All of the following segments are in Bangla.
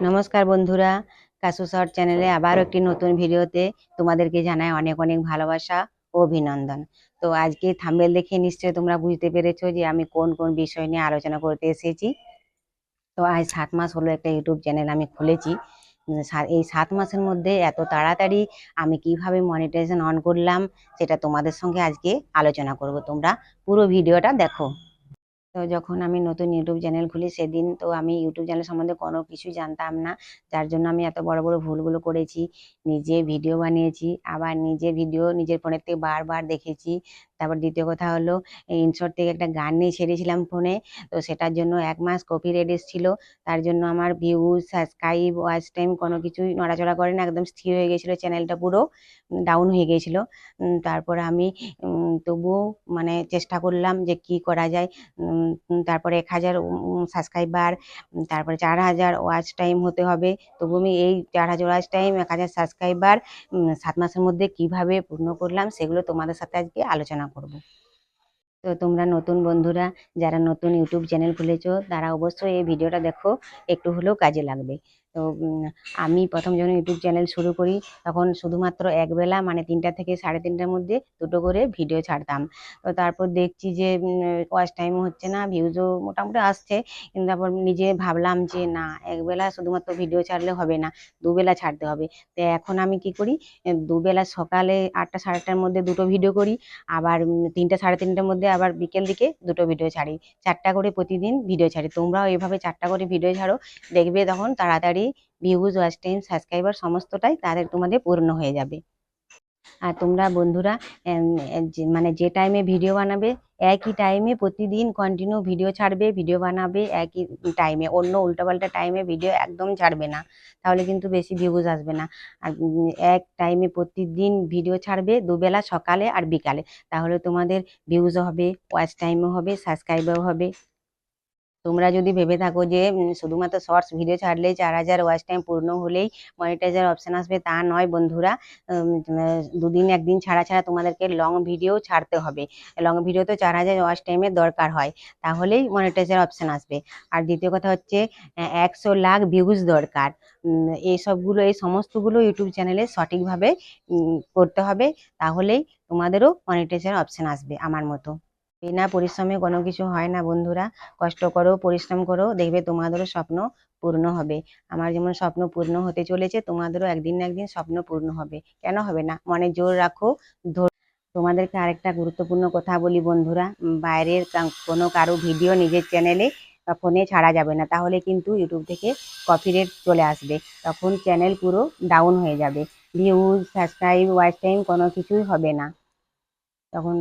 নমস্কার বন্ধুরা, কাসু শর্ট চ্যানেলে আবারও একটি নতুন ভিডিওতে তোমাদেরকে জানাই অনেক অনেক ভালোবাসা ও অভিনন্দন। তো আজকে থাম্বনেল দেখে নিশ্চয়ই তোমরা বুঝতে পেরেছো যে আমি কোন কোন বিষয় নিয়ে আলোচনা করতে এসেছি। তো আজ 7 মাস হলো একটা ইউটিউব চ্যানেল আমি খুলেছি। এই 7 মাসের মধ্যে এত তাড়াতাড়ি আমি কিভাবে মনিটাইজেশন অন করলাম সেটা তোমাদের সঙ্গে আজকে আলোচনা করব। তোমরা পুরো ভিডিওটা দেখো। তো যখন আমি নতুন ইউটিউব চ্যানেল খুলি সেদিন তো আমি ইউটিউব চ্যানেল সম্বন্ধে কোনো কিছুই জানতাম না, যার জন্য আমি এত বড় বড় ভুলগুলো করেছি। নিজে ভিডিও বানিয়েছি, আবার নিজে ভিডিও নিজের ফোনের থেকে বারবার দেখেছি। তারপর দ্বিতীয় কথা হলো ইনশর্ট থেকে একটা গান নিয়ে ছেড়েছিলাম ফোনে, তো সেটার জন্য 1 মাস কপিরাইট এসেছিল। তার জন্য আমার ভিউজ, সাবস্ক্রাইব, ওয়াচ টাইম কোনো কিছুই নড়াচড়া করে না, একদম স্থির হয়ে গেছিলো, চ্যানেলটা পুরো ডাউন হয়ে গিয়েছিল। তারপরে আমি তবুও মানে চেষ্টা করলাম যে কি করা যায়। তারপরে 1000 সাবস্ক্রাইবার, তারপরে 4000 ওয়াচ টাইম হতে হবে। তবু আমি এই 4000 ওয়াচ টাইম, 1000 সাবস্ক্রাইবার 7 মাসের মধ্যে কিভাবে পূর্ণ করলাম সেগুলো তোমাদের সাথে আজকে আলোচনা করব। তো তোমরা নতুন বন্ধুরা যারা নতুন ইউটিউব চ্যানেল খুলেছো তারা অবশ্যই এই ভিডিওটা দেখো, একটু হলেও কাজে লাগবে। তো আমি প্রথম যখন ইউটিউব চ্যানেল শুরু করি তখন শুধুমাত্র একবেলা মানে 3টা থেকে 3:30টার মধ্যে দুটো করে ভিডিও ছাড়তাম। তো তারপর দেখছি যে ওয়াচ টাইমও হচ্ছে না, ভিউজও মোটামুটি আসছে, কিন্তু তারপর নিজে ভাবলাম যে না, একবেলা শুধুমাত্র ভিডিও ছাড়লে হবে না, দুবেলা ছাড়তে হবে। তো এখন আমি কি করি, দুবেলা সকালে 8টা 8:30টার মধ্যে দুটো ভিডিও করি, আবার 3টা 3:30টার মধ্যে আবার বিকেল দিকে দুটো ভিডিও ছাড়ি। 4টা করে প্রতিদিন ভিডিও ছাড়ি। তোমরাও এভাবে 4টা করে ভিডিও ছাড়ো, দেখবে তখন তাড়াতাড়ি ভিউজ, ওয়াচ টাইম, সাবস্ক্রাইবার সমস্তটাই তাদের তোমাদের পূর্ণ হয়ে যাবে। আর তোমরা বন্ধুরা মানে যে টাইমে ভিডিও বানাবে একই টাইমে প্রতিদিন কন্টিনিউ ভিডিও ছাড়বে, ভিডিও বানাবে একই টাইমে, অন্য উল্টাপাল্টা টাইমে ভিডিও একদম ছাড়বে না, তাহলে কিন্তু বেশি ভিউজ আসবে না। আর এক টাইমে প্রতিদিন ভিডিও ছাড়বে, দুবেলা সকালে আর বিকালে, তাহলে তোমাদের ভিউজও হবে, ওয়াচ টাইমও হবে, সাবস্ক্রাইবও হবে। তোমরা যদি ভেবে থাকো যে শুধুমাত্র শর্টস ভিডিও ছাড়লেই 4000 ওয়াচ টাইম পূর্ণ হলেই মনিটাইজার অপশন আসবে, তা নয় বন্ধুরা। দুদিন একদিন ছাড়া ছাড়া তোমাদেরকে লং ভিডিও ছাড়তে হবে। লং ভিডিও তো 4000 ওয়াচ টাইমের দরকার হয়, তাহলেই মনিটাইজার অপশন আসবে। আর দ্বিতীয় কথা হচ্ছে 100 লাখ ভিউজ দরকার। এই সমস্তগুলো ইউটিউব চ্যানেলে সঠিকভাবে করতে হবে, তাহলেই তোমাদেরও মনিটাইজার অপশন আসবে আমার মতো। বিনা পরিশ্রমে কোনো কিছু হয় না বন্ধুরা। কষ্ট করো, পরিশ্রম করো, দেখবে তোমাদেরও স্বপ্ন পূর্ণ হবে। আমার যেমন স্বপ্ন পূর্ণ হতে চলেছে, তোমাদেরও একদিন না একদিন স্বপ্ন পূর্ণ হবে। কেন হবে না? মনে জোর রাখো। তোমাদেরকে আরেকটা গুরুত্বপূর্ণ কথা বলি বন্ধুরা, বাইরের কোনো কারো ভিডিও নিজের চ্যানেলে বা ফোনে ছাড়া যাবে না, তাহলে কিন্তু ইউটিউব থেকে কপিরাইট চলে আসবে, তখন চ্যানেল পুরো ডাউন হয়ে যাবে। ভিউজ, সাবস্ক্রাইব, ওয়াচ টাইম কোনো কিছুই হবে না, তখন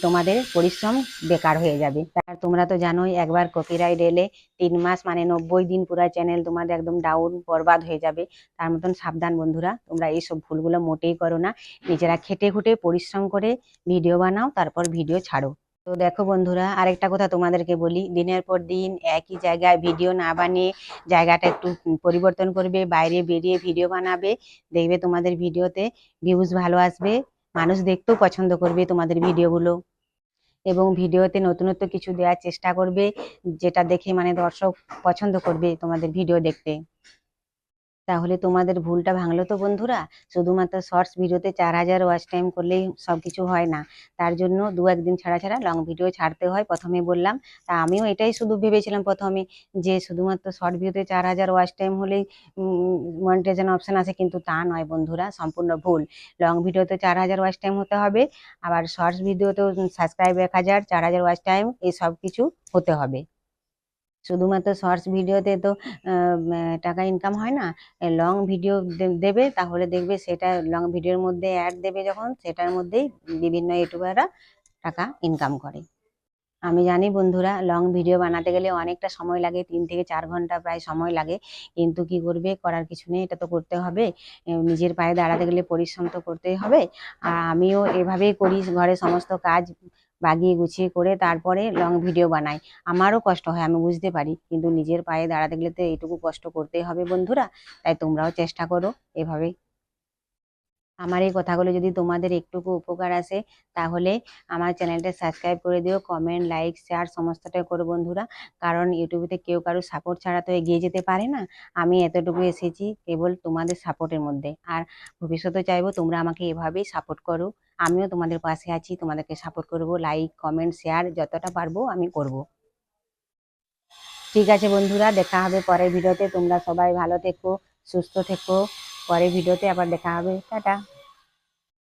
তোমাদের পরিশ্রম বেকার হয়ে যাবে। আর তোমরা তো জানোই, একবার কপিরাইট এলে 3 মাস মানে 90 দিন পুরা চ্যানেল তোমাদের একদম ডাউন, বরবাদ হয়ে যাবে। তার মতন সাবধান বন্ধুরা, তোমরা এইসব ভুলগুলো মোটেই করো না। নিজেরা খেটে খুঁটে পরিশ্রম করে ভিডিও বানাও, তারপর ভিডিও ছাড়ো। তো দেখো বন্ধুরা, আরেকটা কথা তোমাদেরকে বলি, দিনের পর দিন একই জায়গায় ভিডিও না বানিয়ে জায়গাটা একটু পরিবর্তন করবে, বাইরে বেরিয়ে ভিডিও বানাবে, দেখবে তোমাদের ভিডিওতে ভিউজ ভালো আসবে, মানুষ দেখতেও পছন্দ করবে তোমাদের ভিডিওগুলো, এবং ভিডিওতে নতুনত্ব কিছু দেওয়ার চেষ্টা করবে, যেটা দেখে মানে দর্শক পছন্দ করবে তোমাদের ভিডিও দেখতে। তাহলে তোমাদের ভুলটা ভাঙলো তো বন্ধুরা। শুধুমাত্র শর্টস ভিডিওতে 4000 ওয়াচ টাইম করলেই সবকিছু হয় না, তার জন্য একদিন ছাড়া ছাড়া লং ভিডিও ছাড়তে হয়, প্রথমে বললাম। তা আমিও এটাই শুধু ভেবেছিলাম প্রথমে, যে শুধুমাত্র শর্ট ভিডিওতে 4000 ওয়াচ টাইম হলেই মনিটাইজেশন অপশন আসে, কিন্তু তা নয় বন্ধুরা, সম্পূর্ণ ভুল। লং ভিডিওতে 4000 ওয়াচ টাইম হতে হবে, আবার শর্টস ভিডিওতেও সাবস্ক্রাইব 1000, 4000 ওয়াচ টাইম, এই সব কিছু হতে হবে। শুধুমাত্র শর্টস ভিডিওতে তো টাকা ইনকাম হয় না, লং ভিডিও দেবে, তাহলে দেখবে সেটা লং ভিডিওর মধ্যে অ্যাড দেবে, যখন সেটার মধ্যেই বিভিন্ন ইউটিউবাররা টাকা ইনকাম করে। আমি জানি বন্ধুরা, লং ভিডিও বানাতে গেলে অনেকটা সময় লাগে, 3 থেকে 4 ঘন্টা প্রায় সময় লাগে, কিন্তু কি করবে, করার কিছু নেই, এটা তো করতে হবে। নিজের পায়ে দাঁড়াতে গেলে পরিশ্রম তো করতেই হবে। আর আমিও এভাবেই করি, ঘরে সমস্ত কাজ বাগিয়ে গুছিয়ে করে তারপরে লং ভিডিও বানাই। আমারও কষ্ট হয়, আমি বুঝতে পারি, কিন্তু নিজের পায়ে দাঁড়াতে গেলে তো এইটুকু কষ্ট করতেই হবে বন্ধুরা। তাই তোমরাও চেষ্টা করো এভাবে। আমার এই কথাগুলো যদি তোমাদের একটুকু উপকার আসে, তাহলে আমার চ্যানেলটা সাবস্ক্রাইব করে দিও, কমেন্ট, লাইক, শেয়ার সমস্তটাই করো বন্ধুরা। কারণ ইউটিউবেতে কেউ কারো সাপোর্ট ছাড়া তো এগিয়ে যেতে পারে না। আমি এতটুকু এসেছি কেবল তোমাদের সাপোর্টের মধ্যে, আর ভবিষ্যতে চাইবো তোমরা আমাকে এভাবেই সাপোর্ট করো। আমিও তোমাদের পাশে আছি, তোমাদেরকে সাপোর্ট করব, লাইক, কমেন্ট, শেয়ার যতটা পারবো আমি করব। ঠিক আছে বন্ধুরা, দেখা হবে পরের ভিডিওতে। তোমরা সবাই ভালো থেকো, সুস্থ থেকো। পরের ভিডিওতে আবার দেখা হবে। টাটা।